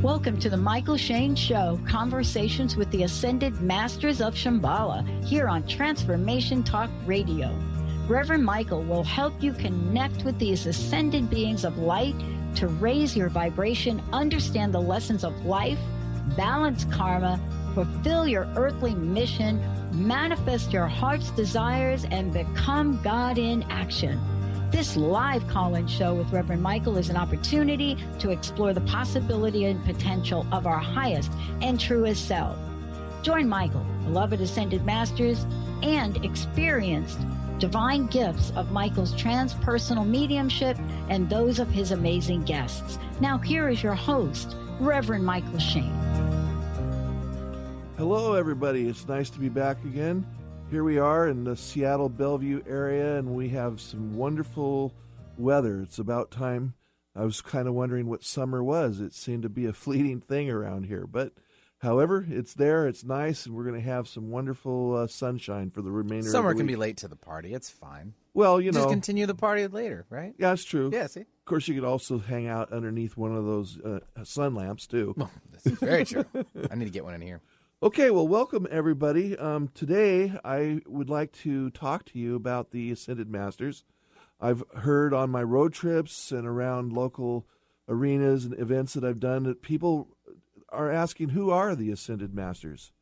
Welcome to the Mychael Shane Show, conversations with the ascended Masters of Shamballah, here on Transformation Talk Radio. Reverend Mychael will help you connect with these ascended beings of light to raise your vibration, understand the lessons of life, balance karma, fulfill your earthly mission, manifest your heart's desires, and become God in action. This live call-in show with Reverend Mychael is an opportunity to explore the possibility and potential of our highest and truest self. Join Mychael, beloved ascended masters, and experienced divine gifts of Mychael's transpersonal mediumship and those of his amazing guests. Now here is your host, Reverend Mychael Shane. Hello, everybody. It's nice to be back again. Here we are in the Seattle Bellevue area, and we have some wonderful weather. It's about time. I was kind of wondering what summer was. It seemed to be a fleeting thing around here. But, however, it's there. It's nice, and we're going to have some wonderful sunshine for the remainder of the week. Summer can be late to the party. It's fine. Well, Just continue the party later, right? Yeah, it's true. Yeah, see? Of course, you could also hang out underneath one of those sun lamps, too. Well, this is very true. I need to get one in here. Okay, well, welcome, everybody. Today, I would like to talk to you about the Ascended Masters. I've heard on my road trips and around local arenas and events that I've done that people are asking, who are the Ascended Masters?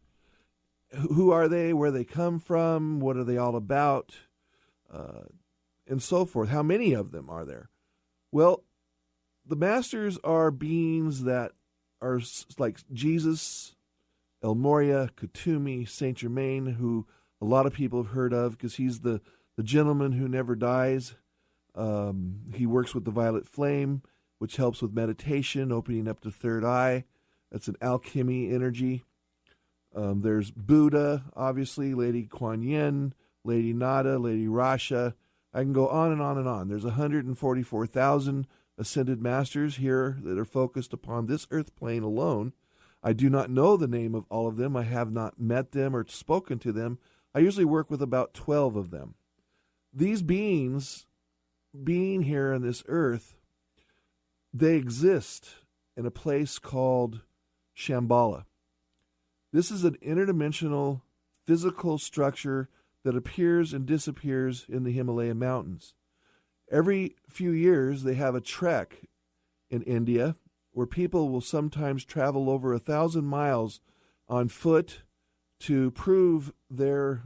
Who are they? Where they come from? What are they all about? And so forth. How many of them are there? Well, the Masters are beings that are like Jesus, El Morya, Kutumi, Saint Germain, who a lot of people have heard of because he's the gentleman who never dies. He works with the violet flame, which helps with meditation, opening up the third eye. That's an alchemy energy. There's Buddha, obviously, Lady Kuan Yin, Lady Nada, Lady Rasha. I can go on and on and on. There's 144,000 ascended masters here that are focused upon this earth plane alone. I do not know the name of all of them. I have not met them or spoken to them. I usually work with about 12 of them. These beings, being here on this earth, they exist in a place called Shambhala. This is an interdimensional physical structure that appears and disappears in the Himalaya mountains. Every few years, they have a trek in India where people will sometimes travel over 1,000 miles on foot to prove their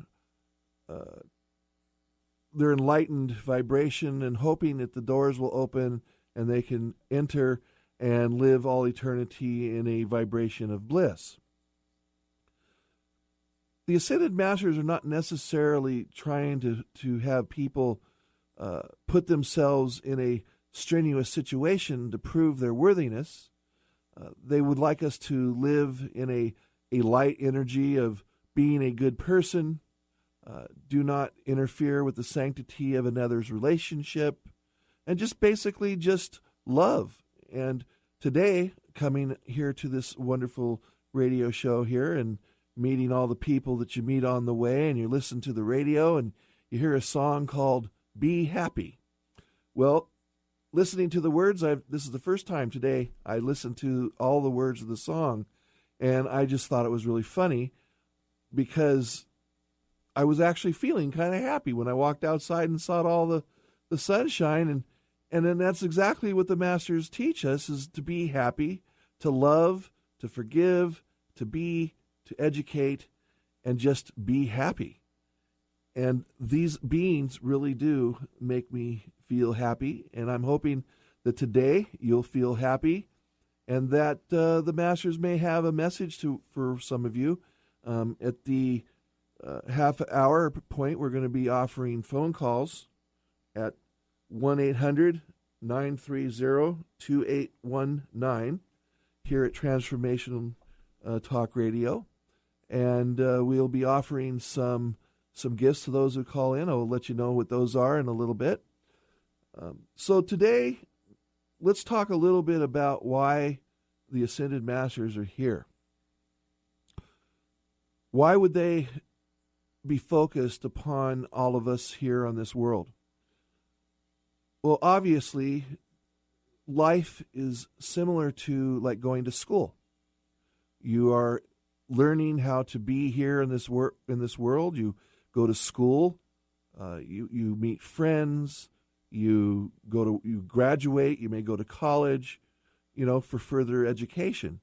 enlightened vibration and hoping that the doors will open and they can enter and live all eternity in a vibration of bliss. The Ascended Masters are not necessarily trying to have people put themselves in a strenuous situation to prove their worthiness. They would like us to live in a light energy of being a good person. Do not interfere with the sanctity of another's relationship, and just basically just love. And today, coming here to this wonderful radio show here and meeting all the people that you meet on the way, and you listen to the radio and you hear a song called Be Happy. Well, listening to the words, this is the first time today I listened to all the words of the song, and I just thought it was really funny because I was actually feeling kind of happy when I walked outside and saw all the sunshine, and then that's exactly what the Masters teach us, is to be happy, to love, to forgive, to educate, and just be happy. And these beings really do make me feel happy, and I'm hoping that today you'll feel happy and that the Masters may have a message for some of you. At the half-hour point, we're going to be offering phone calls at 1-800-930-2819 here at Transformational Talk Radio. And we'll be offering some gifts to those who call in. I'll let you know what those are in a little bit. So today, let's talk a little bit about why the Ascended Masters are here. Why would they be focused upon all of us here on this world? Well, obviously, life is similar to like going to school. You are learning how to be here in this world. You go to school, you meet friends, you graduate, you may go to college, for further education.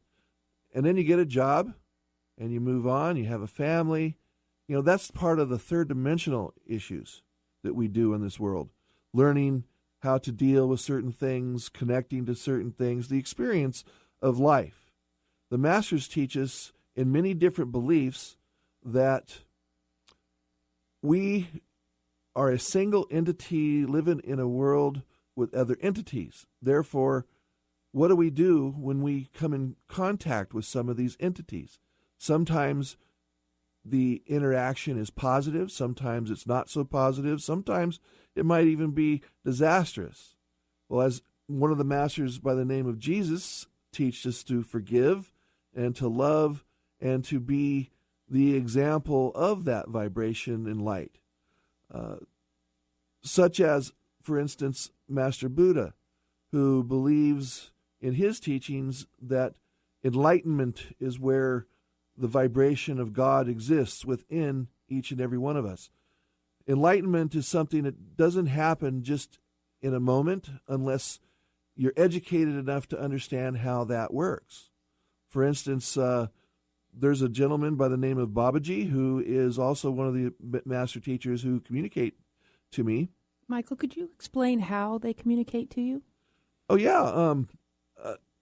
And then you get a job and you move on, you have a family. That's part of the third dimensional issues that we do in this world. Learning how to deal with certain things, connecting to certain things, the experience of life. The Masters teach us in many different beliefs that we are a single entity living in a world with other entities. Therefore, what do we do when we come in contact with some of these entities? Sometimes the interaction is positive, sometimes it's not so positive, sometimes it might even be disastrous. Well, as one of the masters by the name of Jesus teaches us to forgive and to love and to be the example of that vibration and light. Such as, for instance, Master Buddha, who believes in his teachings that enlightenment is where the vibration of God exists within each and every one of us. Enlightenment is something that doesn't happen just in a moment unless you're educated enough to understand how that works. For instance, there's a gentleman by the name of Babaji who is also one of the master teachers who communicate to me. Mychael, could you explain how they communicate to you? Oh, yeah.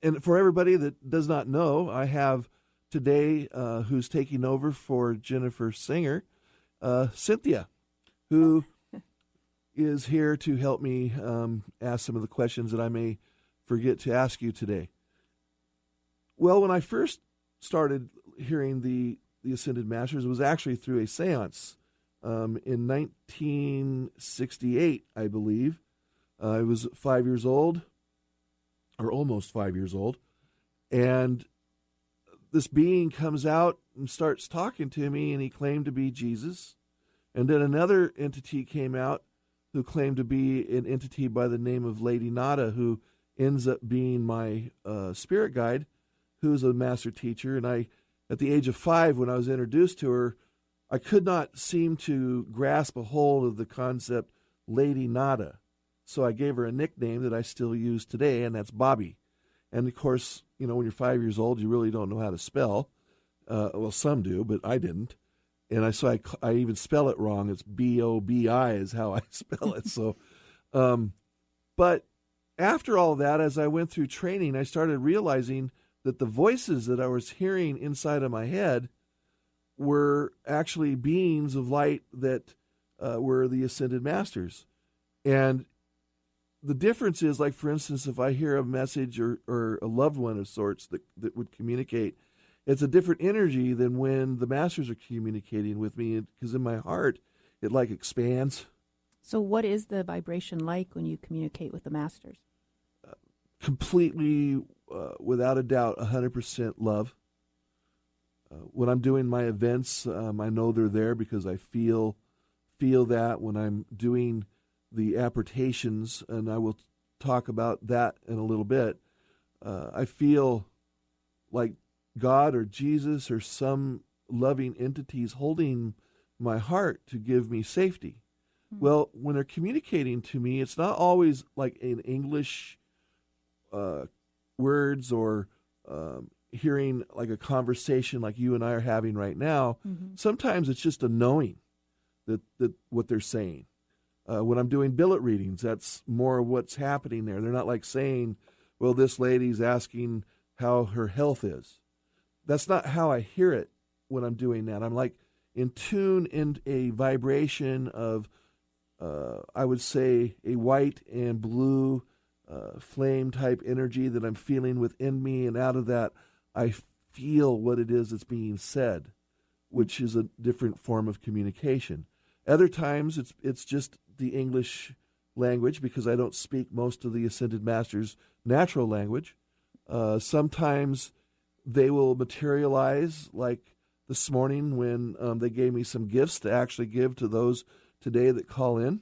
And for everybody that does not know, I have today who's taking over for Jennifer Singer, Cynthia, who is here to help me ask some of the questions that I may forget to ask you today. Well, when I first started hearing the Ascended Masters, it was actually through a seance in 1968, I believe. I was 5 years old, or almost 5 years old, and this being comes out and starts talking to me, and he claimed to be Jesus. And then another entity came out who claimed to be an entity by the name of Lady Nada, who ends up being my spirit guide, who's a master teacher. And I, at the age of 5, when I was introduced to her, I could not seem to grasp a hold of the concept Lady Nada. So I gave her a nickname that I still use today, and that's Bobby. And of course, when you're 5 years old, you really don't know how to spell. Well, some do, but I didn't. And I even spell it wrong. It's B-O-B-I is how I spell it. So, but after all that, as I went through training, I started realizing that the voices that I was hearing inside of my head were actually beings of light that were the Ascended Masters. And the difference is, like, for instance, if I hear a message or a loved one of sorts that would communicate, it's a different energy than when the masters are communicating with me, because in my heart, it like expands. So what is the vibration like when you communicate with the masters? Completely, without a doubt, 100% love. When I'm doing my events, I know they're there because I feel that when I'm doing the apportations, and I will talk about that in a little bit, I feel like God or Jesus or some loving entities holding my heart to give me safety. Mm-hmm. Well, when they're communicating to me, it's not always like in English words or hearing like a conversation like you and I are having right now. Mm-hmm. Sometimes it's just a knowing that what they're saying. When I'm doing billet readings, that's more of what's happening there. They're not like saying, well, this lady's asking how her health is. That's not how I hear it when I'm doing that. I'm like in tune in a vibration of, I would say, a white and blue flame type energy that I'm feeling within me. And out of that, I feel what it is that's being said, which is a different form of communication. Other times, it's just the English language, because I don't speak most of the Ascended Masters' natural language. Sometimes they will materialize, like this morning when they gave me some gifts to actually give to those today that call in.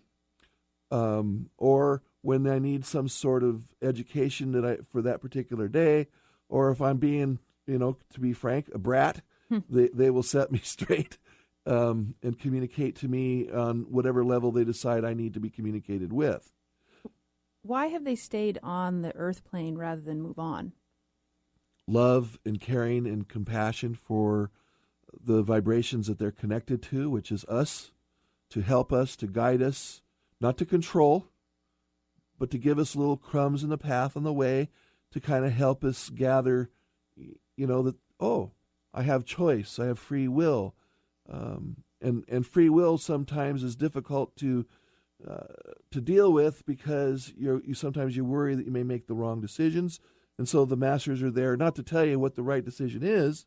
Or when I need some sort of education for that particular day, or if I'm being, to be frank, a brat, they will set me straight and communicate to me on whatever level they decide I need to be communicated with. Why have they stayed on the earth plane rather than move on? Love and caring and compassion for the vibrations that they're connected to, which is us, to help us, to guide us, not to control, but to give us little crumbs in the path on the way to kind of help us gather, that, I have choice, I have free will. And free will sometimes is difficult to deal with because sometimes you worry that you may make the wrong decisions. And so the masters are there not to tell you what the right decision is,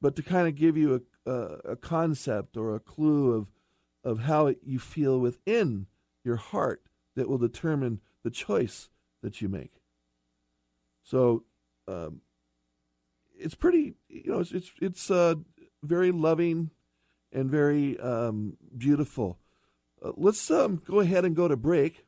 but to kind of give you a concept or a clue of how you feel within your heart that will determine the choice that you make. So it's pretty, it's very loving and very beautiful. Let's go ahead and go to break.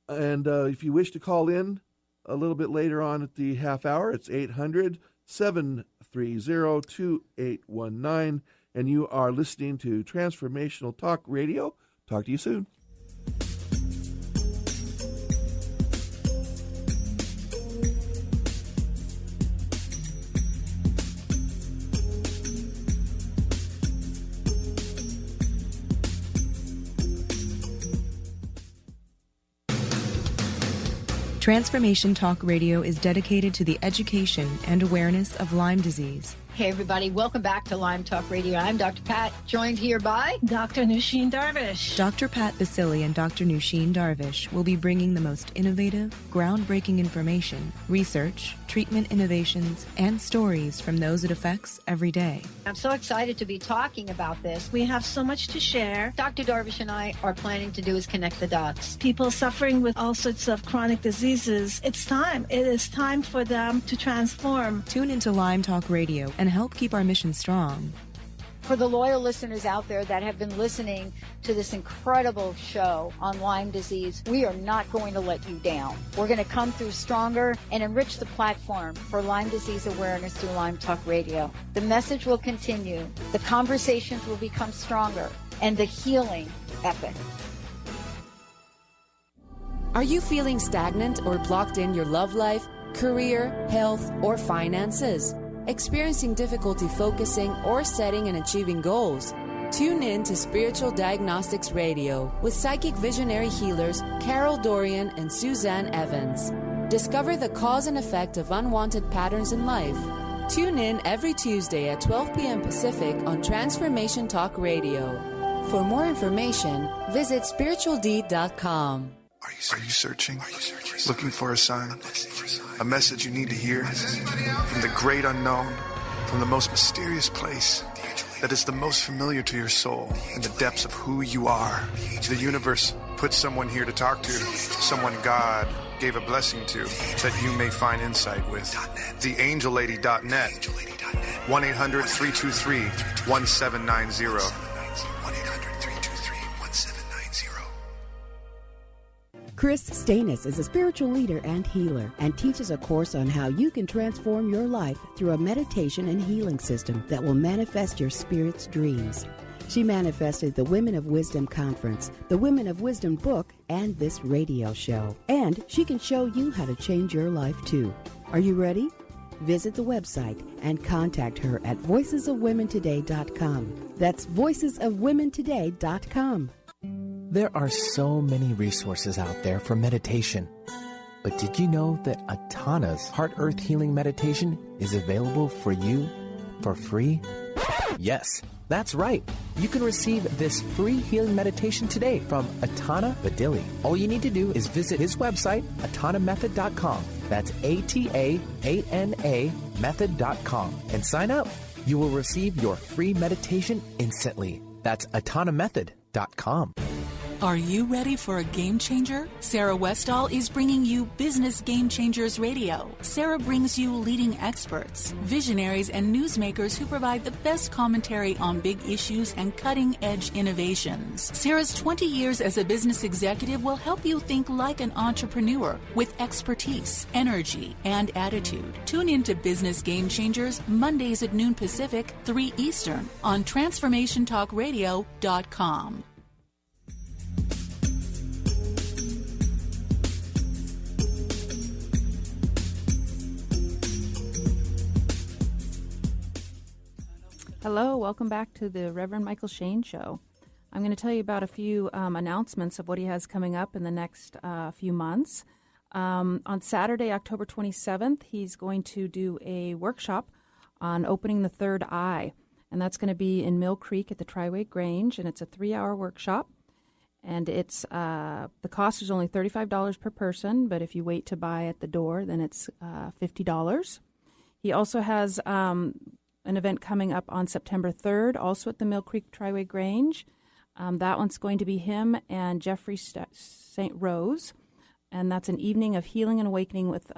And if you wish to call in a little bit later on at the half hour, it's 800-730-2819. And you are listening to Transformational Talk Radio. Talk to you soon. Transformation Talk Radio is dedicated to the education and awareness of Lyme disease. Hey, everybody. Welcome back to Lyme Talk Radio. I'm Dr. Pat, joined here by Dr. Nusheen Darvish. Dr. Pat Basili and Dr. Nusheen Darvish will be bringing the most innovative, groundbreaking information, research, treatment innovations, and stories from those it affects every day. I'm so excited to be talking about this. We have so much to share. Dr. Darvish and I are planning to do is connect the dots. People suffering with all sorts of chronic diseases, it's time. It is time for them to transform. Tune into Lyme Talk Radio and help keep our mission strong. For the loyal listeners out there that have been listening to this incredible show on Lyme disease, we are not going to let you down. We're going to come through stronger and enrich the platform for Lyme disease awareness through Lyme Talk Radio. The message will continue, the conversations will become stronger, and the healing epic. Are you feeling stagnant or blocked in your love life, career, health, or finances? Experiencing difficulty focusing or setting and achieving goals? Tune in to Spiritual Diagnostics Radio with psychic visionary healers Carol Dorian and Suzanne Evans. Discover the cause and effect of unwanted patterns in life. Tune in every Tuesday at 12 p.m. Pacific on Transformation Talk Radio. For more information, visit spiritualdeed.com. Are you searching? Looking for a sign? A message you need to hear? From the great unknown, from the most mysterious place that is the most familiar to your soul in the depths of who you are. The universe put someone here to talk to, someone God gave a blessing to, that you may find insight with. TheAngelLady.net, 1-800-323-1790. Chris Stanis is a spiritual leader and healer and teaches a course on how you can transform your life through a meditation and healing system that will manifest your spirit's dreams. She manifested the Women of Wisdom Conference, the Women of Wisdom book, and this radio show. And she can show you how to change your life too. Are you ready? Visit the website and contact her at voicesofwomentoday.com. That's voicesofwomentoday.com. There are so many resources out there for meditation. But did you know that Atana's Heart Earth Healing Meditation is available for you for free? Yes, that's right. You can receive this free healing meditation today from Atana Badili. All you need to do is visit his website, atanamethod.com. That's ATAANA method.com, and sign up. You will receive your free meditation instantly. That's atanamethod.com. Are you ready for a game changer? Sarah Westall is bringing you Business Game Changers Radio. Sarah brings you leading experts, visionaries, and newsmakers who provide the best commentary on big issues and cutting-edge innovations. Sarah's 20 years as a business executive will help you think like an entrepreneur with expertise, energy, and attitude. Tune in to Business Game Changers Mondays at noon Pacific, 3 Eastern on TransformationTalkRadio.com. Hello, welcome back to the Reverend Mychael Shane Show. I'm going to tell you about a few announcements of what he has coming up in the next few months. On Saturday, October 27th, he's going to do a workshop on opening the third eye, and that's going to be in Mill Creek at the Triway Grange, and it's a 3-hour workshop. And it's the cost is only $35 per person, but if you wait to buy at the door, then it's $50. He also has an event coming up on September 3rd, also at the Mill Creek Triway Grange. That one's going to be him and Jeffrey St. Rose, and that's an evening of healing and awakening with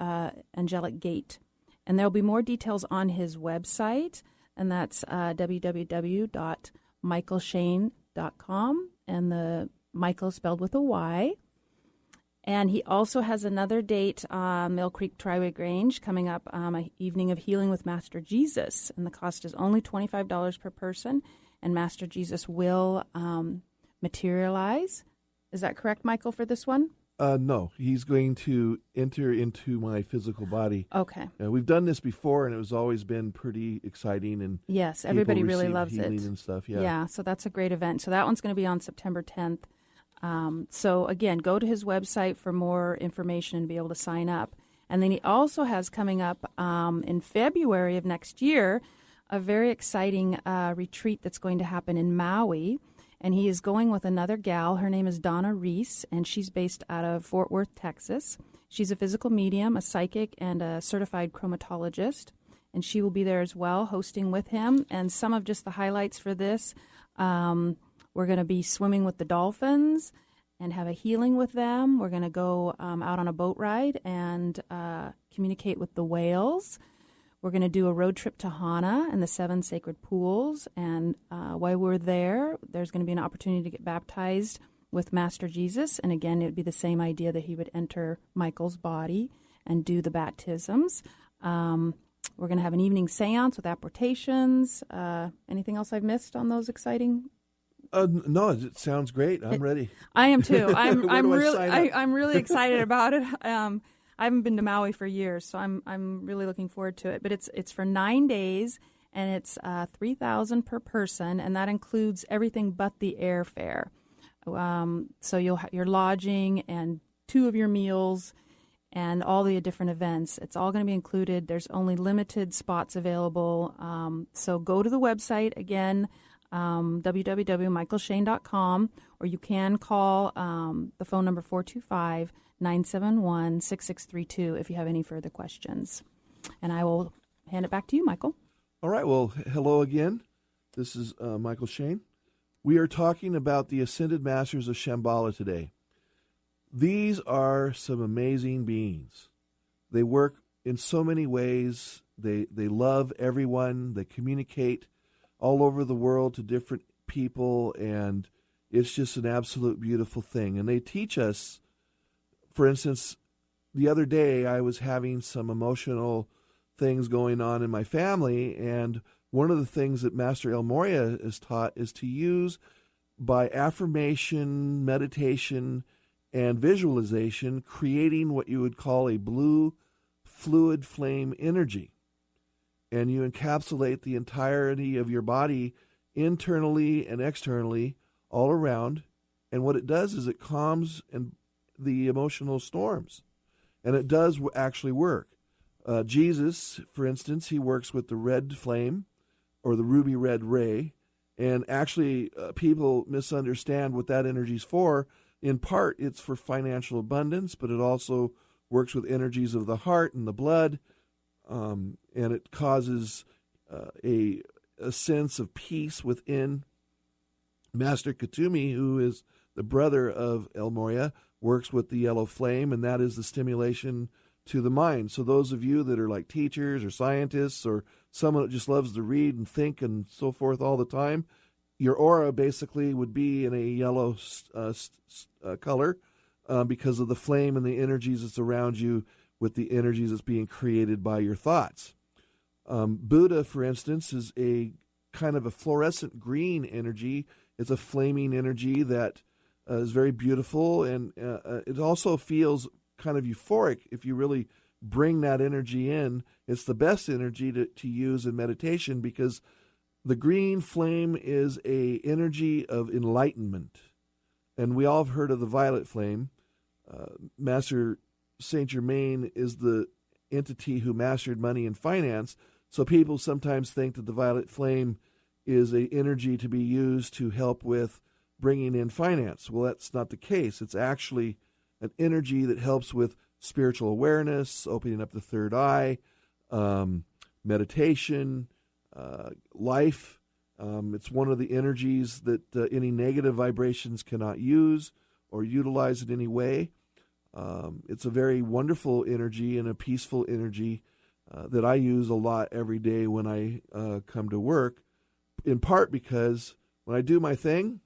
Angelic Gate. And there'll be more details on his website, and that's www.mychaelshane.com, and the Michael spelled with a Y. And he also has another date, Mill Creek Triway Grange, coming up, an evening of healing with Master Jesus. And the cost is only $25 per person, and Master Jesus will materialize. Is that correct, Michael, for this one? No, he's going to enter into my physical body. Okay. We've done this before, and it was always been pretty exciting. And yes, everybody really loves it. And stuff, yeah, so that's a great event. So that one's going to be on September 10th. So again, go to his website for more information and be able to sign up. And then he also has coming up in February of next year a very exciting retreat that's going to happen in Maui. And he is going with another gal. Her name is Donna Reese, and she's based out of Fort Worth, Texas. She's a physical medium, a psychic, and a certified chromatologist. And she will be there as well, hosting with him. And some of just the highlights for this, we're going to be swimming with the dolphins and have a healing with them. We're going to go out on a boat ride and communicate with the whales. We're going to do a road trip to Hana and the 7 sacred pools. And while we're there, there's going to be an opportunity to get baptized with Master Jesus. And again, it would be the same idea that he would enter Michael's body and do the baptisms. We're going to have an evening seance with apportations. Anything else I've missed on those exciting? No, it sounds great. I'm ready. I am too. I'm really excited about it. I haven't been to Maui for years, so I'm really looking forward to it. But it's for 9 days, and it's $3,000 per person, and that includes everything but the airfare. So you'll have your lodging and 2 of your meals, and all the different events. It's all going to be included. There's only limited spots available. So go to the website again. www.mychaelshane.com, or you can call the phone number 425-971-6632 if you have any further questions. And I will hand it back to you, Michael. All right. Well, hello again. This is Mychael Shane. We are talking about the Ascended Masters of Shambhallah today. These are some amazing beings. They work in so many ways. They love everyone. They communicate all over the world to different people, and it's just an absolute beautiful thing. And they teach us, for instance, the other day I was having some emotional things going on in my family, and one of the things that Master El Morya is taught is to use, by affirmation, meditation, and visualization, creating what you would call a blue fluid flame energy. And you encapsulate the entirety of your body internally and externally all around. And what it does is it calms the emotional storms. And it does actually work. Jesus, for instance, he works with the red flame or the ruby red ray. And actually, people misunderstand what that energy is for. In part, it's for financial abundance, but it also works with energies of the heart and the blood. And it causes a sense of peace within. Master Katumi, who is the brother of El Morya, works with the yellow flame, and that is the stimulation to the mind. So those of you that are like teachers or scientists or someone that just loves to read and think and so forth all the time, your aura basically would be in a yellow color because of the flame and the energies that's around you with the energies that's being created by your thoughts. Buddha, for instance, is a kind of a fluorescent green energy. It's a flaming energy that is very beautiful, and it also feels kind of euphoric if you really bring that energy in. It's the best energy to use in meditation because the green flame is a energy of enlightenment. And we all have heard of the violet flame. Master Saint Germain is the entity who mastered money and finance. So people sometimes think that the violet flame is an energy to be used to help with bringing in finance. Well, that's not the case. It's actually an energy that helps with spiritual awareness, opening up the third eye, meditation, life. It's one of the energies that any negative vibrations cannot use or utilize in any way. It's a very wonderful energy and a peaceful energy that I use a lot every day when I come to work, in part because when I do my thing,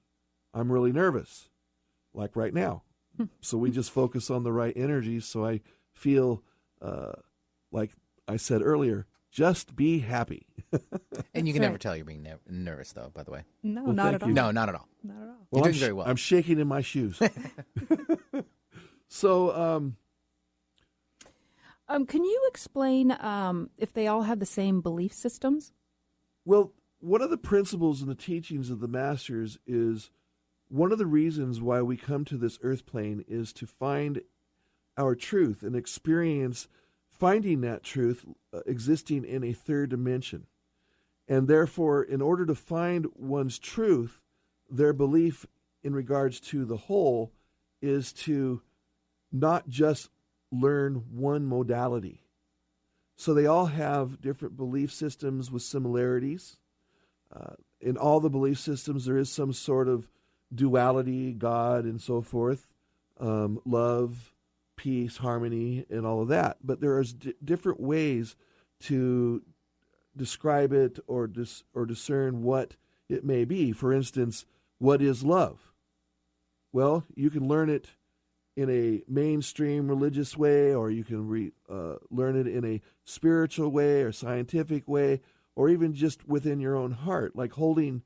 I'm really nervous, like right now. So we just focus on the right energy so I feel, like I said earlier, just be happy. And you can never tell you're being nervous, though, by the way. No, Well, not at all. No, not at all. Not at all. Well, You're doing very well. I'm shaking in my shoes. So, can you explain if they all have the same belief systems? well, one of the principles in the teachings of the Masters is one of the reasons why we come to this earth plane is to find our truth and experience finding that truth existing in a third dimension. And therefore, in order to find one's truth, their belief in regards to the whole is to not just learn one modality. So they all have different belief systems with similarities. In all the belief systems, there is some sort of duality, God, and so forth, love, peace, harmony, and all of that. But there are different ways to describe it or discern what it may be. For instance, what is love? Well, you can learn it in a mainstream religious way, or you can learn it in a spiritual way or scientific way, or even just within your own heart, like holding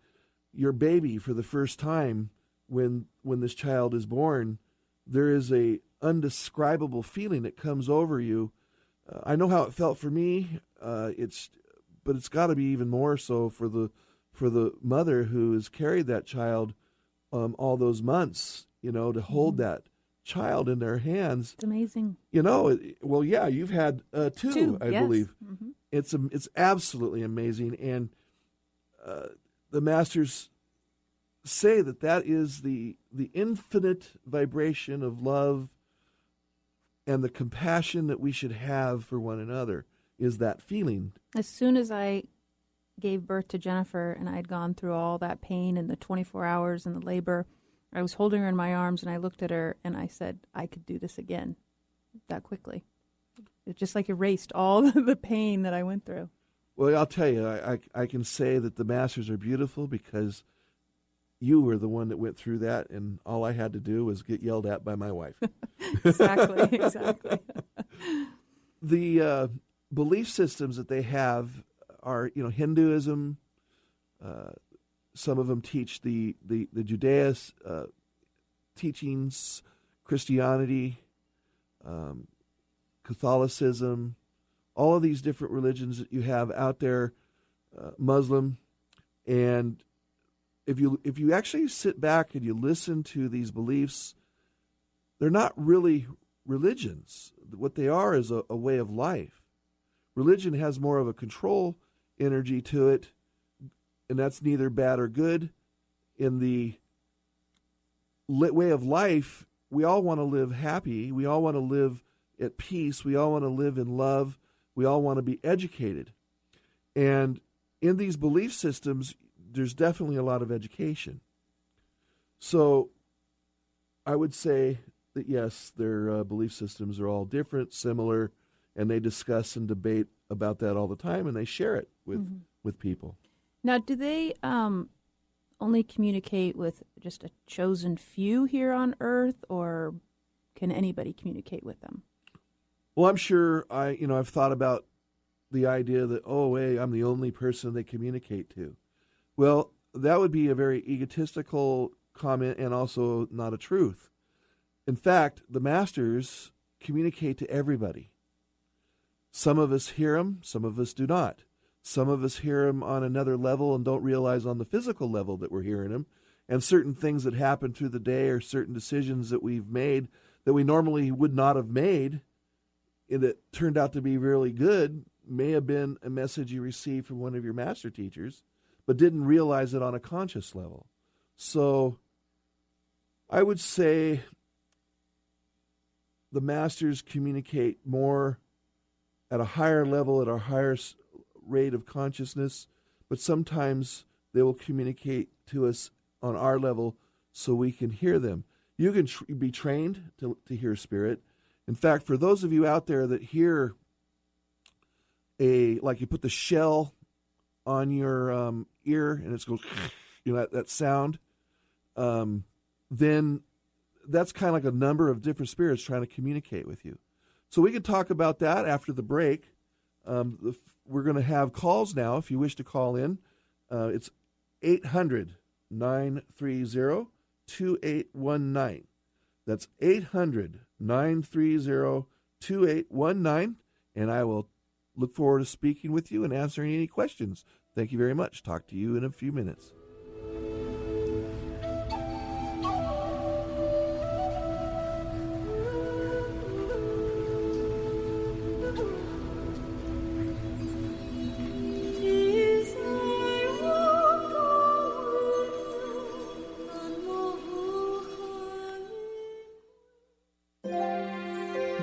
your baby for the first time when this child is born. There is a undescribable feeling that comes over you. I know how it felt for me. But it's got to be even more so for the mother who has carried that child all those months. To hold that child in their hands. It's amazing. Well, yeah, you've had two, I yes. believe. Mm-hmm. It's absolutely amazing, and the Masters say that is the infinite vibration of love and the compassion that we should have for one another is that feeling. As soon as I gave birth to Jennifer and I'd gone through all that pain and the 24 hours and the labor, I was holding her in my arms and I looked at her and I said, I could do this again that quickly. It just like erased all the pain that I went through. Well, I'll tell you, I can say that the Masters are beautiful because you were the one that went through that, and all I had to do was get yelled at by my wife. Exactly. The belief systems that they have are, Hinduism. Some of them teach the Judaist teachings, Christianity, Catholicism, all of these different religions that you have out there, Muslim, and if you actually sit back and you listen to these beliefs, they're not really religions. What they are is a way of life. Religion has more of a control energy to it, and that's neither bad or good. In the way of life, we all want to live happy. We all want to live at peace. We all want to live in love. We all want to be educated. And in these belief systems, there's definitely a lot of education. So I would say that, yes, their belief systems are all different, similar, and they discuss and debate about that all the time, and they share it with people. Now, do they only communicate with just a chosen few here on Earth, or can anybody communicate with them? Well, I'm sure I've thought about the idea that, oh, hey, I'm the only person they communicate to. Well, that would be a very egotistical comment and also not a truth. In fact, the masters communicate to everybody. Some of us hear them, some of us do not. Some of us hear them on another level and don't realize on the physical level that we're hearing them. And certain things that happen through the day or certain decisions that we've made that we normally would not have made, and it turned out to be really good, may have been a message you received from one of your master teachers, but didn't realize it on a conscious level. So I would say the masters communicate more at a higher level, at a higher rate of consciousness, but sometimes they will communicate to us on our level so we can hear them. You can be trained to hear spirit. In fact, for those of you out there that hear like you put the shell on your ear and it's goes, that sound, then that's kind of like a number of different spirits trying to communicate with you. So we can talk about that after the break. We're going to have calls now if you wish to call in. It's 800-930-2819. That's 800-930-2819. And I will look forward to speaking with you and answering any questions. Thank you very much. Talk to you in a few minutes.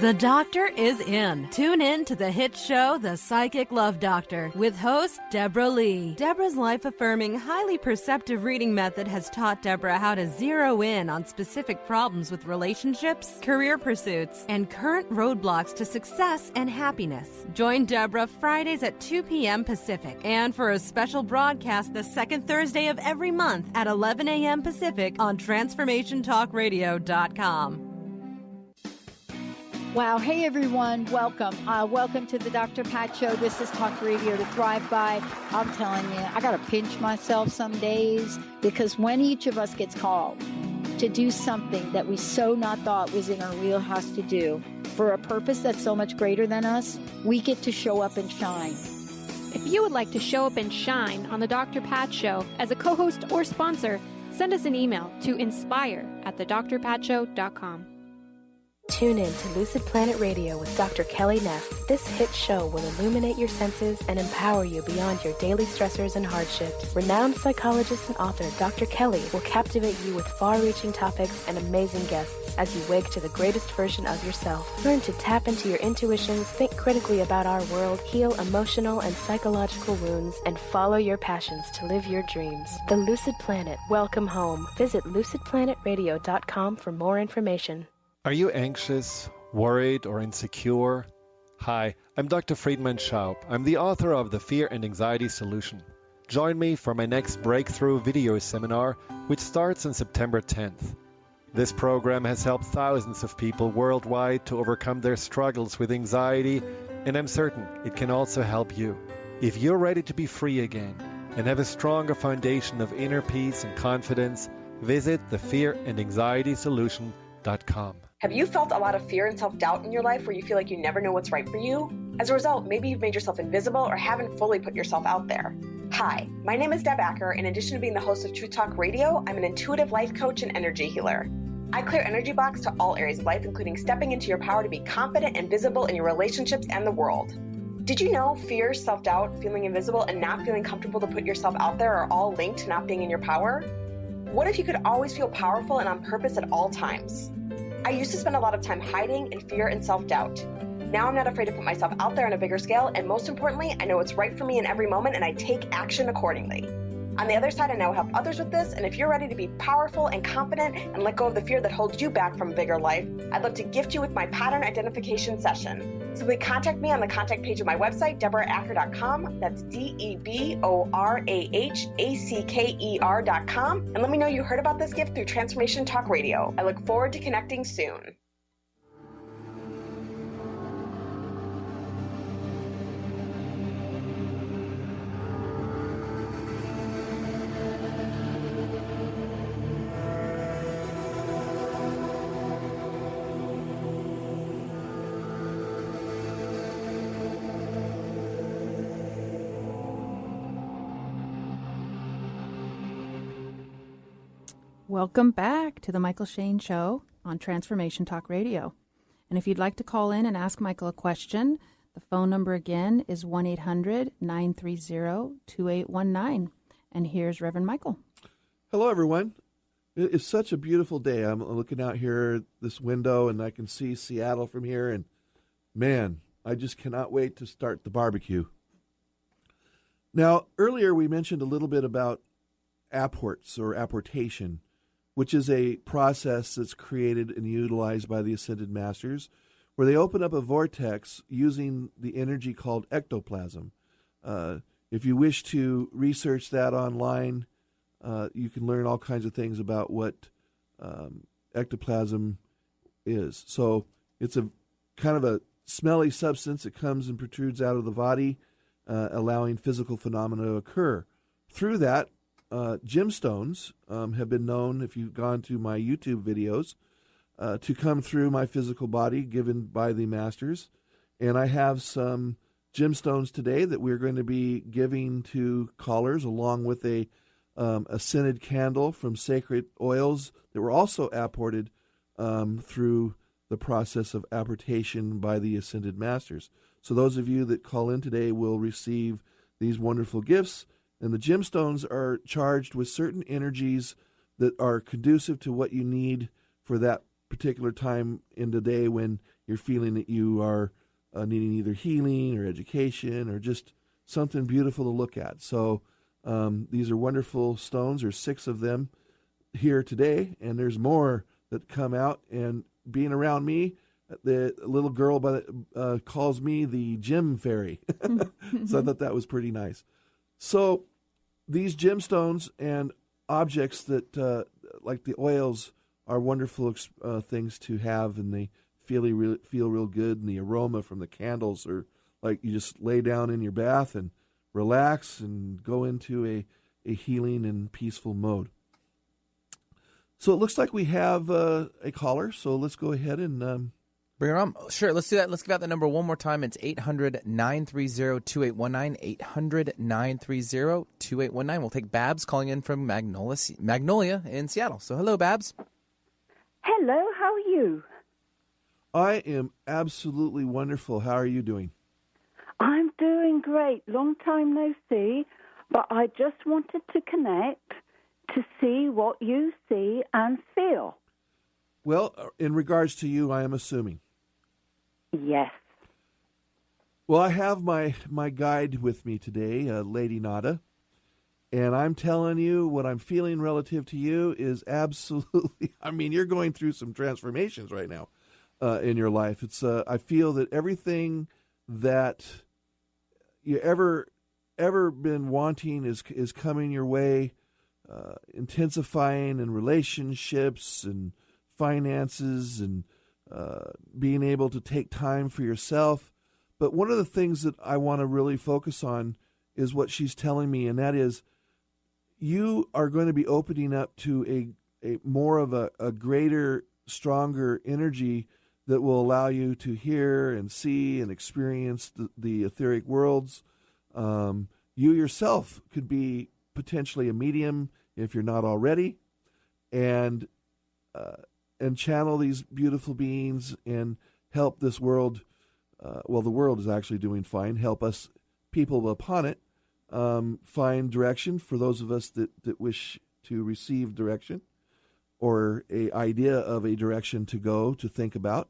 The Doctor is in. Tune in to the hit show, The Psychic Love Doctor, with host Deborah Lee. Deborah's life-affirming, highly perceptive reading method has taught Deborah how to zero in on specific problems with relationships, career pursuits, and current roadblocks to success and happiness. Join Deborah Fridays at 2 p.m. Pacific, and for a special broadcast the second Thursday of every month at 11 a.m. Pacific on TransformationTalkRadio.com. Wow. Hey, everyone. Welcome. Welcome to the Dr. Pat Show. This is Talk Radio to Thrive By. I'm telling you, I got to pinch myself some days because when each of us gets called to do something that we so not thought was in our wheelhouse to do for a purpose that's so much greater than us, we get to show up and shine. If you would like to show up and shine on the Dr. Pat Show as a co-host or sponsor, send us an email to inspire@thedrpatshow.com. Tune in to Lucid Planet Radio with Dr. Kelly Neff. This hit show will illuminate your senses and empower you beyond your daily stressors and hardships. Renowned psychologist and author Dr. Kelly will captivate you with far-reaching topics and amazing guests as you wake to the greatest version of yourself. Learn to tap into your intuitions, think critically about our world, heal emotional and psychological wounds, and follow your passions to live your dreams. The Lucid Planet. Welcome home. Visit lucidplanetradio.com for more information. Are you anxious, worried, or insecure? Hi, I'm Dr. Friedman Schaub. I'm the author of The Fear and Anxiety Solution. Join me for my next breakthrough video seminar, which starts on September 10th. This program has helped thousands of people worldwide to overcome their struggles with anxiety, and I'm certain it can also help you. If you're ready to be free again and have a stronger foundation of inner peace and confidence, visit thefearandanxietysolution.com. Have you felt a lot of fear and self-doubt in your life where you feel like you never know what's right for you? As a result, maybe you've made yourself invisible or haven't fully put yourself out there. Hi, my name is Deb Acker. In addition to being the host of Truth Talk Radio, I'm an intuitive life coach and energy healer. I clear energy blocks to all areas of life, including stepping into your power to be confident and visible in your relationships and the world. Did you know fear, self-doubt, feeling invisible, and not feeling comfortable to put yourself out there are all linked to not being in your power? What if you could always feel powerful and on purpose at all times? I used to spend a lot of time hiding in fear and self-doubt. Now I'm not afraid to put myself out there on a bigger scale, and most importantly, I know what's right for me in every moment, and I take action accordingly. On the other side, I now help others with this, and if you're ready to be powerful and confident and let go of the fear that holds you back from a bigger life, I'd love to gift you with my pattern identification session. Simply contact me on the contact page of my website, DeborahAcker.com. That's DeborahAcker.com. And let me know you heard about this gift through Transformation Talk Radio. I look forward to connecting soon. Welcome back to the Mychael Shane Show on Transformation Talk Radio. And if you'd like to call in and ask Mychael a question, the phone number again is 1-800-930-2819. And here's Reverend Mychael. Hello, everyone. It's such a beautiful day. I'm looking out here this window, and I can see Seattle from here. And, man, I just cannot wait to start the barbecue. Now, earlier we mentioned a little bit about apports or apportation, which is a process that's created and utilized by the Ascended Masters, where they open up a vortex using the energy called ectoplasm. If you wish to research that online, you can learn all kinds of things about what ectoplasm is. So it's a kind of a smelly substance that comes and protrudes out of the body, allowing physical phenomena to occur. Through that, gemstones have been known, if you've gone to my YouTube videos, to come through my physical body given by the masters. And I have some gemstones today that we're going to be giving to callers, along with a scented candle from sacred oils that were also apported through the process of apportation by the Ascended Masters. So those of you that call in today will receive these wonderful gifts. And the gemstones are charged with certain energies that are conducive to what you need for that particular time in the day when you're feeling that you are needing either healing or education or just something beautiful to look at. So these are wonderful stones. There's 6 of them here today, and there's more that come out. And being around me, the little girl calls me the gem fairy. So I thought that was pretty nice. So these gemstones and objects that, like the oils, are wonderful things to have, and they feel real good. And the aroma from the candles are like you just lay down in your bath and relax and go into a healing and peaceful mode. So it looks like we have a caller. So let's go ahead and bring her on. Sure, let's do that. Let's give out the number one more time. It's 800-930-2819, 800-930-2819. We'll take Babs calling in from Magnolia in Seattle. So hello, Babs. Hello, how are you? I am absolutely wonderful. How are you doing? I'm doing great. Long time no see, but I just wanted to connect to see what you see and feel. Well, in regards to you, I am assuming. Yes. Well, I have my guide with me today, Lady Nada, and I'm telling you what I'm feeling relative to you is absolutely, I mean, you're going through some transformations right now in your life. It's I feel that everything that you ever been wanting is coming your way, intensifying in relationships and finances and being able to take time for yourself. But one of the things that I want to really focus on is what she's telling me, and that is you are going to be opening up to a more of a greater, stronger energy that will allow you to hear and see and experience the etheric worlds. You yourself could be potentially a medium if you're not already, and channel these beautiful beings and help this world. Well, the world is actually doing fine. Help us, people upon it, find direction for those of us that wish to receive direction or a idea of a direction to go, to think about.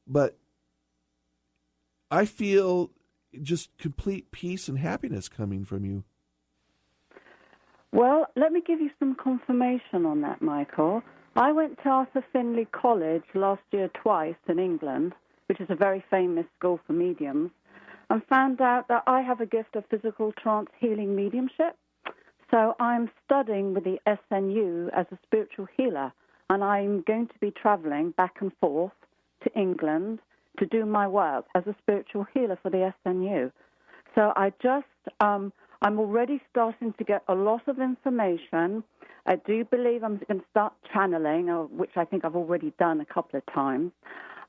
But I feel just complete peace and happiness coming from you. Well, let me give you some confirmation on that, Michael. I went to Arthur Findlay College last year twice in England, which is a very famous school for mediums, and found out that I have a gift of physical trance healing mediumship. So I'm studying with the SNU as a spiritual healer, and I'm going to be traveling back and forth to England to do my work as a spiritual healer for the SNU. So I'm already starting to get a lot of information. I do believe I'm going to start channeling, which I think I've already done a couple of times.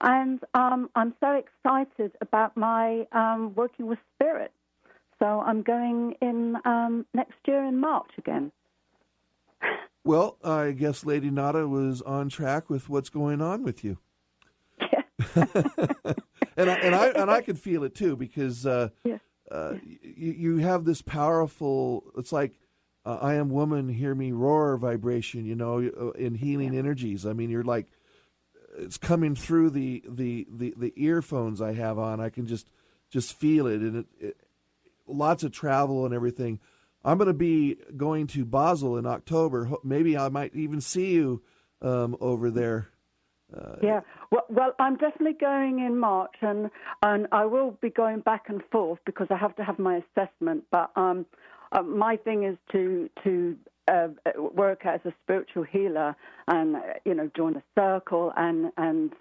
And I'm so excited about my working with spirit. So I'm going in next year in March again. Well, I guess Lady Nada was on track with what's going on with you. Yeah. and I could feel it too, because you have this powerful, it's like I am woman, hear me roar vibration, in healing energies. I mean, you're like, it's coming through the earphones I have on. I can just feel it, and it lots of travel and everything. I'm going to be going to Basel in October. Maybe I might even see you over there. Yeah, well, I'm definitely going in March, and I will be going back and forth because I have to have my assessment. But my thing is to work as a spiritual healer, and join a circle and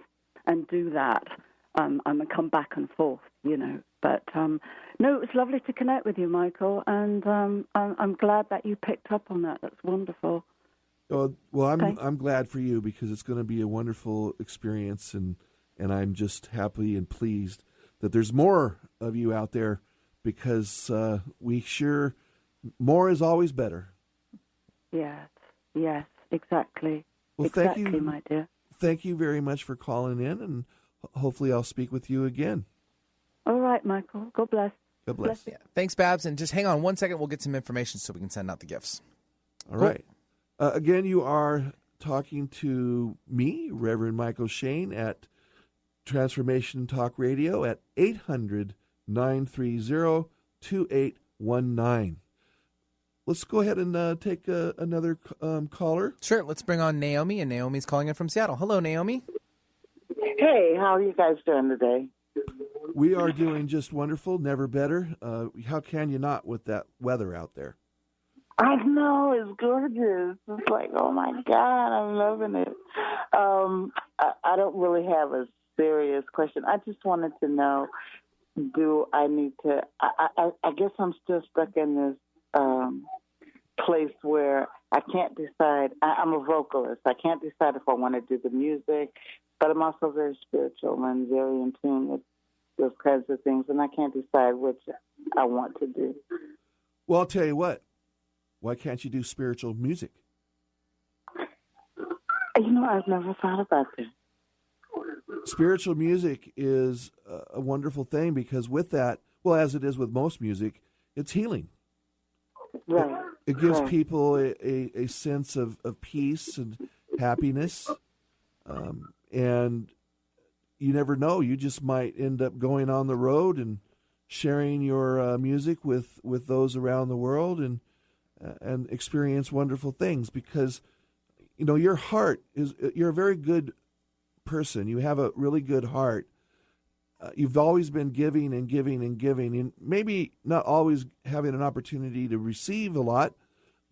do that. And come back and forth, But no, it was lovely to connect with you, Michael, and I'm glad that you picked up on that. That's wonderful. Well, I'm glad for you, because it's going to be a wonderful experience, and I'm just happy and pleased that there's more of you out there, because more is always better. Yes, exactly. Well, thank you, my dear. Thank you very much for calling in, and hopefully I'll speak with you again. All right, Michael. God bless. God bless. Yeah. Thanks, Babs. And just hang on 1 second. We'll get some information so we can send out the gifts. All right. Again, you are talking to me, Reverend Mychael Shane, at Transformation Talk Radio at 800-930-2819. Let's go ahead and take another caller. Sure. Let's bring on Naomi, and Naomi's calling in from Seattle. Hello, Naomi. Hey, how are you guys doing today? We are doing just wonderful, never better. How can you not with that weather out there? I know, it's gorgeous. It's like, oh my God, I'm loving it. I don't really have a serious question. I just wanted to know, do I need to, I guess I'm still stuck in this place where I can't decide. I'm a vocalist. I can't decide if I want to do the music, but I'm also very spiritual and very in tune with those kinds of things, and I can't decide which I want to do. Well, I'll tell you what. Why can't you do spiritual music? I've never thought about that. Spiritual music is a wonderful thing, because with that, well, as it is with most music, it's healing. Right. It gives people a sense of peace and happiness. And you never know. You just might end up going on the road and sharing your music with those around the world, and experience wonderful things, because your heart you're a very good person. You have a really good heart. You've always been giving and giving and giving, and maybe not always having an opportunity to receive a lot,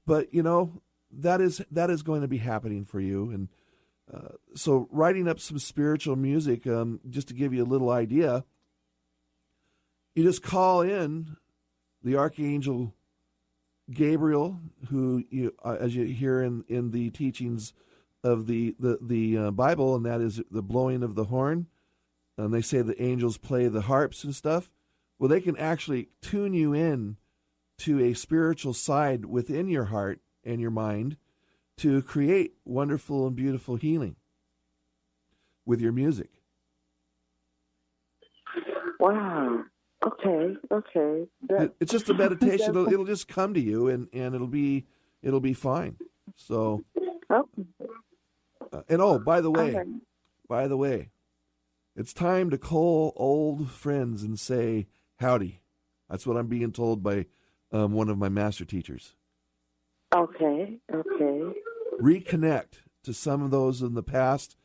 but that is going to be happening for you. And so writing up some spiritual music, just to give you a little idea, you just call in the Archangel Gabriel, who as you hear in the teachings of the Bible, and that is the blowing of the horn, and they say the angels play the harps and stuff. Well, they can actually tune you in to a spiritual side within your heart and your mind to create wonderful and beautiful healing with your music. Wow. Okay. It's just a meditation. It'll just come to you, and it'll be fine. So, and by the way, it's time to call old friends and say howdy. That's what I'm being told by one of my master teachers. Okay. Reconnect to some of those in the past,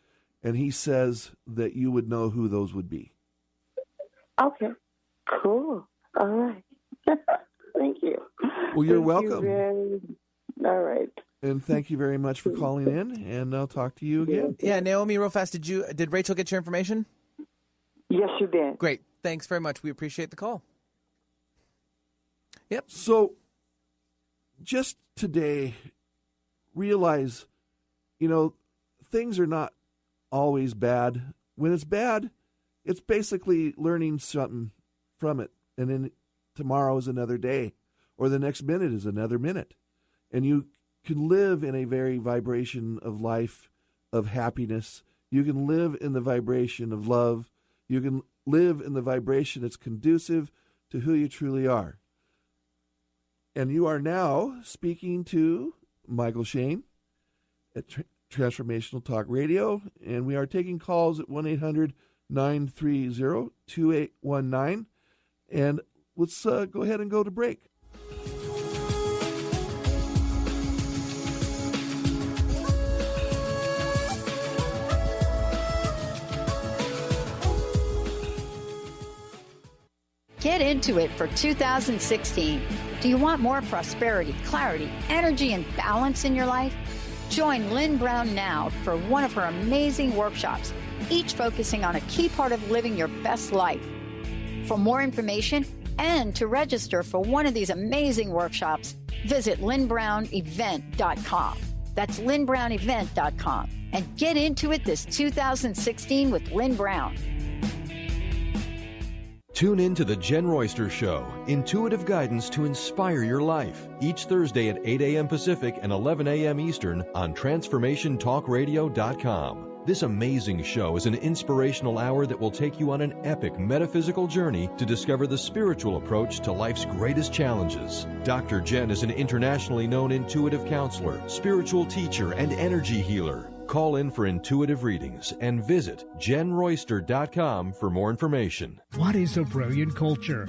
and he says that you would know who those would be. Okay. Cool. All right. Thank you. Well, you're Thank welcome. You all right. And thank you very much for calling in, and I'll talk to you again. Yeah, Naomi, real fast, did Rachel get your information? Yes, she did. Great. Thanks very much. We appreciate the call. Yep. So just today, realize, things are not always bad. When it's bad, it's basically learning something from it. And then tomorrow is another day, or the next minute is another minute. And you can live in a very vibration of life, of happiness. You can live in the vibration of love. You can live in the vibration that's conducive to who you truly are. And you are now speaking to Mychael Shane at Transformational Talk Radio, and we are taking calls at 1-800-930-2819. And let's go ahead and go to break. Get into it for 2016. Do you want more prosperity, clarity, energy, and balance in your life? Join Lynn Brown now for one of her amazing workshops, each focusing on a key part of living your best life. For more information and to register for one of these amazing workshops, visit lynnbrownevent.com. That's lynnbrownevent.com. And get into it this 2016 with Lynn Brown. Tune in to The Jen Royster Show, intuitive guidance to inspire your life, each Thursday at 8 a.m. Pacific and 11 a.m. Eastern on TransformationTalkRadio.com. This amazing show is an inspirational hour that will take you on an epic metaphysical journey to discover the spiritual approach to life's greatest challenges. Dr. Jen is an internationally known intuitive counselor, spiritual teacher, and energy healer. Call in for intuitive readings and visit jenroyster.com for more information. What is a brilliant culture?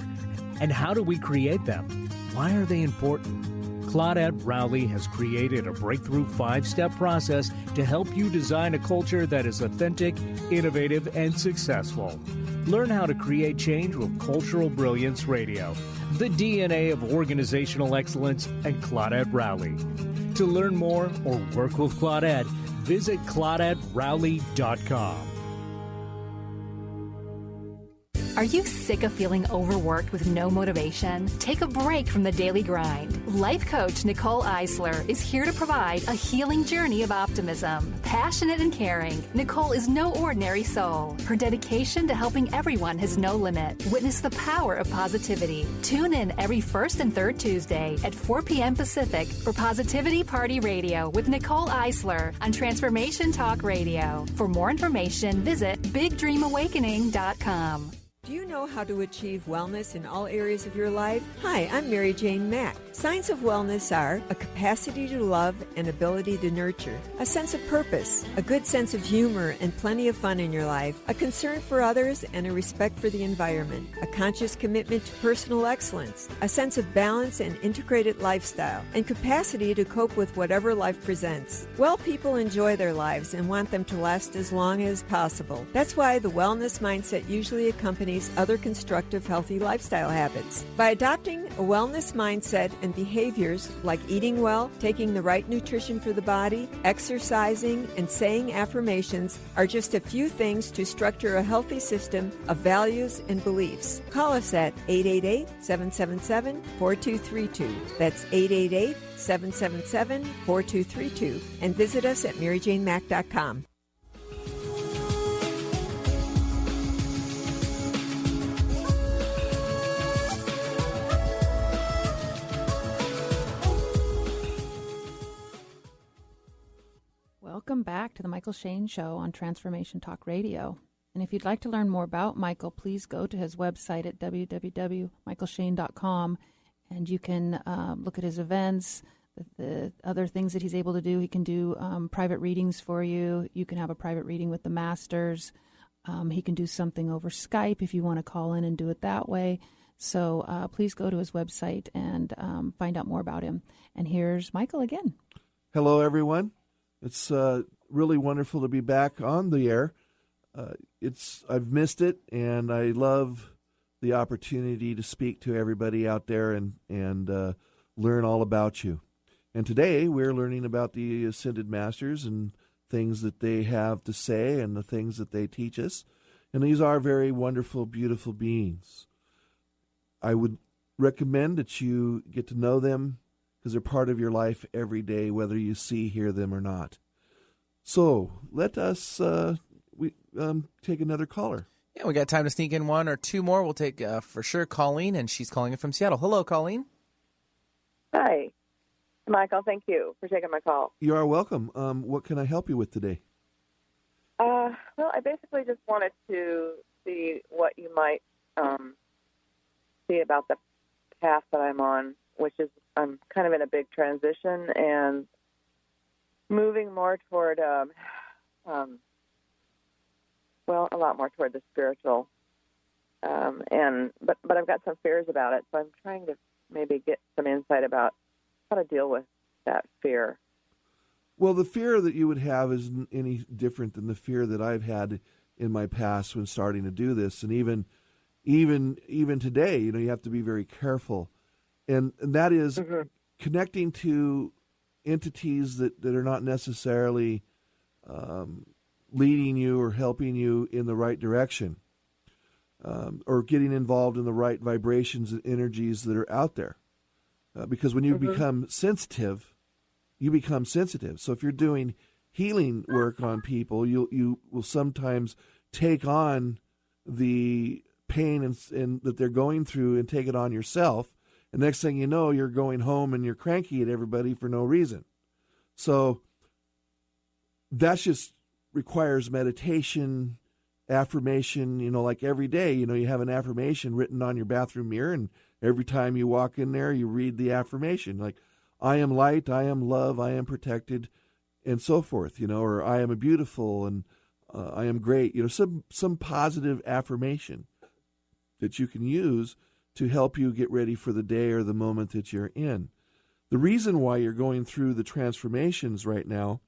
And how do we create them? Why are they important? Claudette Rowley has created a breakthrough 5-step process to help you design a culture that is authentic, innovative, and successful. Learn how to create change with Cultural Brilliance Radio, the DNA of organizational excellence, and Claudette Rowley. To learn more or work with Claudette, visit ClaudetteRowley.com. Are you sick of feeling overworked with no motivation? Take a break from the daily grind. Life coach Nicole Eisler is here to provide a healing journey of optimism. Passionate and caring, Nicole is no ordinary soul. Her dedication to helping everyone has no limit. Witness the power of positivity. Tune in every first and third Tuesday at 4 p.m. Pacific for Positivity Party Radio with Nicole Eisler on Transformation Talk Radio. For more information, visit BigDreamAwakening.com. Do you know how to achieve wellness in all areas of your life? Hi, I'm Mary Jane Mack. Signs of wellness are a capacity to love and ability to nurture, a sense of purpose, a good sense of humor and plenty of fun in your life, a concern for others and a respect for the environment, a conscious commitment to personal excellence, a sense of balance and integrated lifestyle, and capacity to cope with whatever life presents. Well people enjoy their lives and want them to last as long as possible. That's why the wellness mindset usually accompanies other constructive, healthy lifestyle habits. By adopting a wellness mindset and behaviors like eating well, taking the right nutrition for the body, exercising, and saying affirmations are just a few things to structure a healthy system of values and beliefs. Call us at 888-777-4232. That's 888-777-4232. And visit us at MaryJaneMack.com. Welcome back to the Mychael Shane Show on Transformation Talk Radio. And if you'd like to learn more about Mychael, please go to his website at www.mychaelshane.com, and you can look at his events, the other things that he's able to do. He can do private readings for you. You can have a private reading with the Masters. He can do something over Skype if you want to call in and do it that way. So please go to his website and find out more about him. And here's Mychael again. Hello, everyone. It's really wonderful to be back on the air. I've missed it, and I love the opportunity to speak to everybody out there and learn all about you. And today we're learning about the Ascended Masters and things that they have to say and the things that they teach us. And these are very wonderful, beautiful beings. I would recommend that you get to know them because they're part of your life every day, whether you see, hear them or not. So let us take another caller. Yeah, we got time to sneak in one or two more. We'll take, for sure, Colleen, and she's calling in from Seattle. Hello, Colleen. Hi, Mychael. Thank you for taking my call. You are welcome. What can I help you with today? Well, I basically just wanted to see what you might see about the path that I'm on, which is I'm kind of in a big transition and moving more toward, a lot more toward the spiritual. But I've got some fears about it, so I'm trying to maybe get some insight about how to deal with that fear. Well, the fear that you would have isn't any different than the fear that I've had in my past when starting to do this, and even today, you have to be very careful, and that is connecting to entities that are not necessarily leading you or helping you in the right direction, or getting involved in the right vibrations and energies that are out there, because when you become sensitive. You become sensitive. So if you're doing healing work on people, you will sometimes take on the pain and that they're going through and take it on yourself. And next thing you know, you're going home and you're cranky at everybody for no reason. So that just requires meditation, affirmation, like every day, you have an affirmation written on your bathroom mirror, and every time you walk in there, you read the affirmation, like, I am light, I am love, I am protected, and so forth, or I am beautiful and I am great, some positive affirmation that you can use to help you get ready for the day or the moment that you're in. The reason why you're going through the transformations right now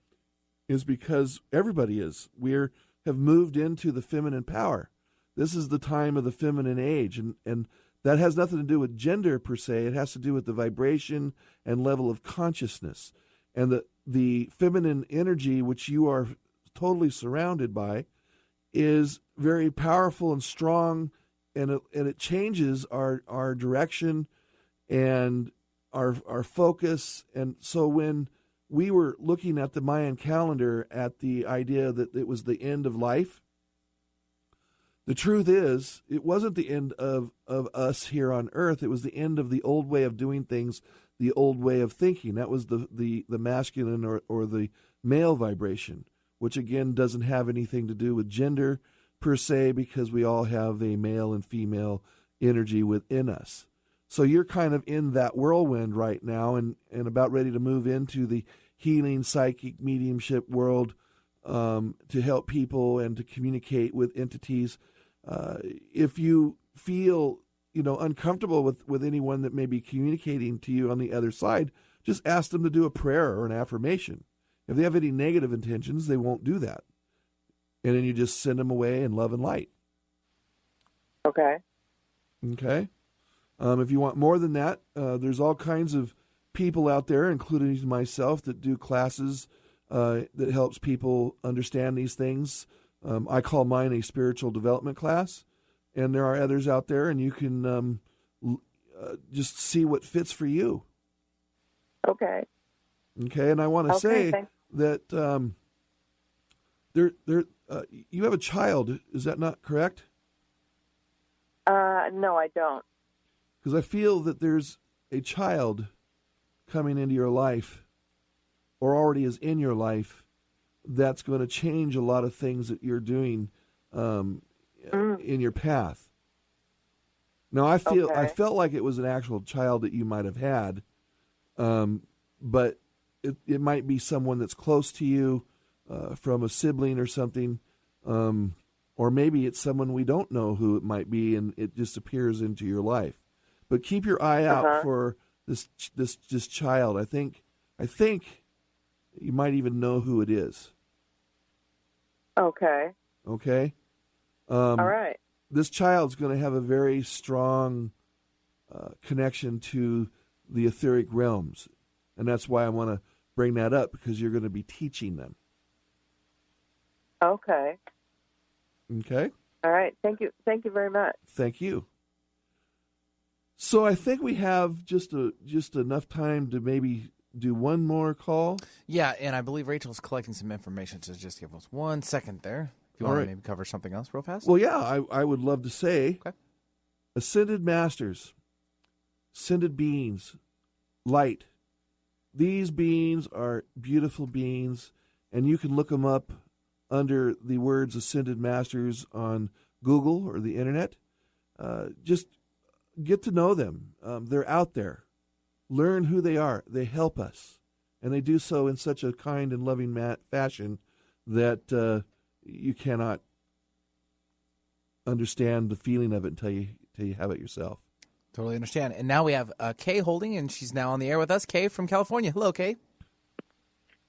is because everybody is. We have moved into the feminine power. This is the time of the feminine age, and that has nothing to do with gender per se. It has to do with the vibration and level of consciousness. And the feminine energy, which you are totally surrounded by, is very powerful and strong, and it changes our direction and our focus. And so when we were looking at the Mayan calendar at the idea that it was the end of life, the truth is, it wasn't the end of us here on Earth. It was the end of the old way of doing things, the old way of thinking. That was the masculine or the male vibration, which again doesn't have anything to do with gender per se, because we all have a male and female energy within us. So you're kind of in that whirlwind right now and about ready to move into the healing psychic mediumship world, to help people and to communicate with entities. If you feel, uncomfortable with anyone that may be communicating to you on the other side, just ask them to do a prayer or an affirmation. If they have any negative intentions, they won't do that. And then you just send them away in love and light. Okay. Okay. If you want more than that, there's all kinds of people out there, including myself, that do classes that helps people understand these things. I call mine a spiritual development class, and there are others out there, and you can just see what fits for you. Okay. Okay, and I want to say that you have a child. Is that not correct? No, I don't. Because I feel that there's a child coming into your life, or already is in your life, that's going to change a lot of things that you're doing in your path. Now, I felt like it was an actual child that you might have had, but it might be someone that's close to you, from a sibling or something, or Or maybe it's someone we don't know who it might be, and it just appears into your life. But keep your eye out for this child. I think you might even know who it is. Okay. Okay? All right. This child's going to have a very strong connection to the etheric realms. And that's why I want to bring that up, because you're going to be teaching them. Okay. Okay? All right. Thank you. Thank you very much. Thank you. So I think we have just enough time to maybe do one more call. Yeah, and I believe Rachel's collecting some information, so just give us 1 second there. If you All want right. to maybe cover something else real fast. Well, yeah, I would love to say, Ascended Masters, Ascended Beings, Light. These beings are beautiful beings, and you can look them up under the words Ascended Masters on Google or the Internet. Just get to know them. They're out there. Learn who they are. They help us, and they do so in such a kind and loving fashion that you cannot understand the feeling of it until you have it yourself. Totally understand. And now we have Kay holding, and she's now on the air with us. Kay from California. Hello, Kay.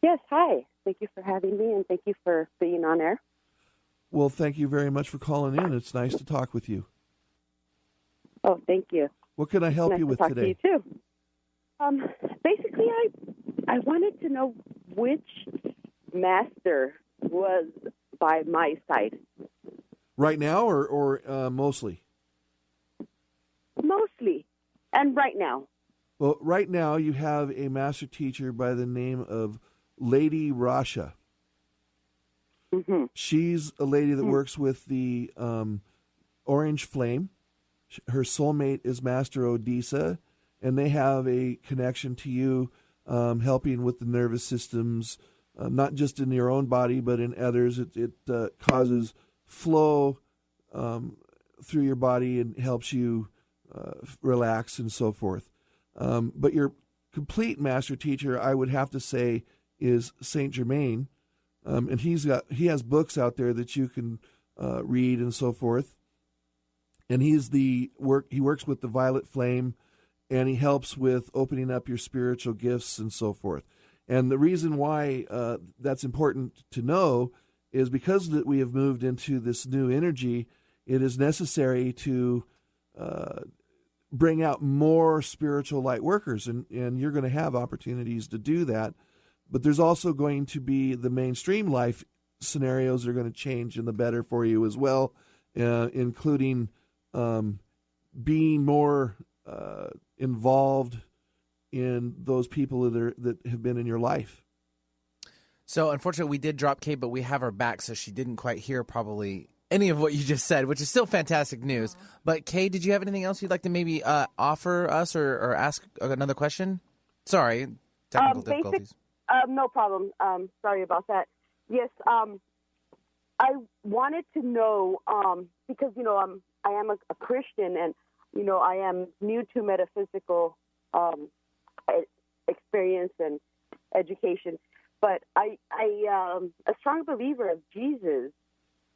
Yes, hi. Thank you for having me, and thank you for being on air. Well, thank you very much for calling in. It's nice to talk with you. Oh, thank you. What can I help nice you with to talk today? To you too. Basically, I wanted to know which master was by my side. Right now, or mostly? Mostly, and right now. Well, right now you have a master teacher by the name of Lady Rasha. Mm-hmm. She's a lady that works with the Orange Flame. Her soulmate is Master Odessa, and they have a connection to you, helping with the nervous systems, not just in your own body, but in others. It causes flow through your body and helps you relax and so forth. But your complete master teacher, I would have to say, is Saint Germain, and he has books out there that you can read and so forth. And he works with the violet flame, and he helps with opening up your spiritual gifts and so forth. And the reason why that's important to know is because that we have moved into this new energy, it is necessary to bring out more spiritual light workers, and you're going to have opportunities to do that. But there's also going to be the mainstream life scenarios that are going to change in the better for you as well, including being more involved in those people that have been in your life. So, unfortunately, we did drop Kay, but we have her back, so she didn't quite hear probably any of what you just said, which is still fantastic news. But, Kay, did you have anything else you'd like to maybe offer us or ask another question? Sorry, technical difficulties. No problem. Sorry about that. Yes, I wanted to know, because, I am a Christian, and, I am new to metaphysical experience and education. But I a strong believer of Jesus,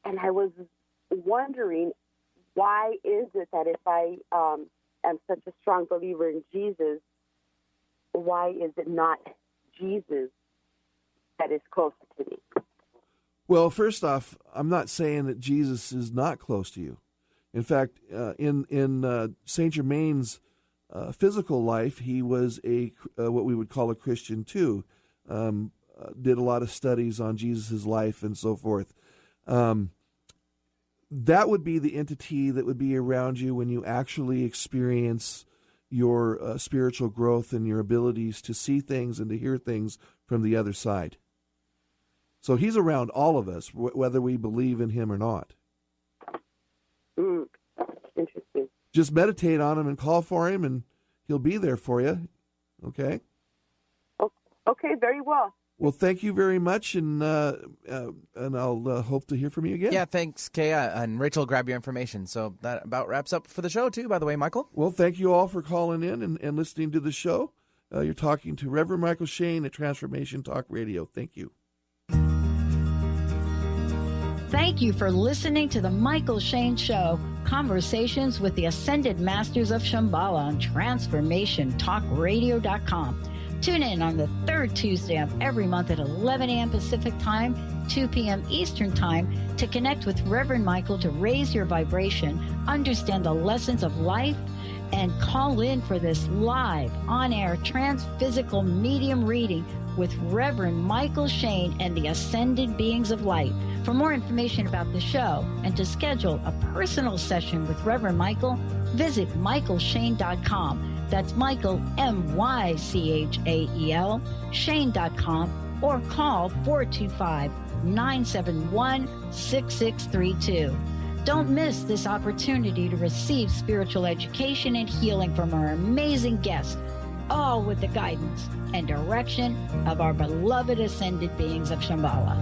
and I was wondering, why is it that if I am such a strong believer in Jesus, why is it not Jesus that is close to me? Well, first off, I'm not saying that Jesus is not close to you. In fact, in Saint Germain's physical life, he was what we would call a Christian too. Did a lot of studies on Jesus' life and so forth. That would be the entity that would be around you when you actually experience your spiritual growth and your abilities to see things and to hear things from the other side. So he's around all of us, whether we believe in him or not. Interesting. Just meditate on him and call for him, and he'll be there for you. Okay? Okay, very well. Well, thank you very much, and I'll hope to hear from you again. Yeah, thanks, Kay. And Rachel will grab your information. So that about wraps up for the show, too, by the way, Michael. Well, thank you all for calling in and listening to the show. You're talking to Reverend Mychael Shane at Transformation Talk Radio. Thank you. Thank you for listening to the Mychael Shane Show, Conversations with the Ascended Masters of Shambhala on TransformationTalkRadio.com. Tune in on the third Tuesday of every month at 11 a.m. Pacific Time, 2 p.m. Eastern Time to connect with Reverend Mychael to raise your vibration, understand the lessons of life, and call in for this live, on-air, trans-physical medium reading with Reverend Mychael Shane and the Ascended Beings of Light. For more information about the show and to schedule a personal session with Reverend Mychael, visit MychaelShane.com. That's Mychael, M-Y-C-H-A-E-L, Shane.com, or call 425-971-6632. Don't miss this opportunity to receive spiritual education and healing from our amazing guests, all with the guidance and direction of our beloved Ascended Beings of Shambhala.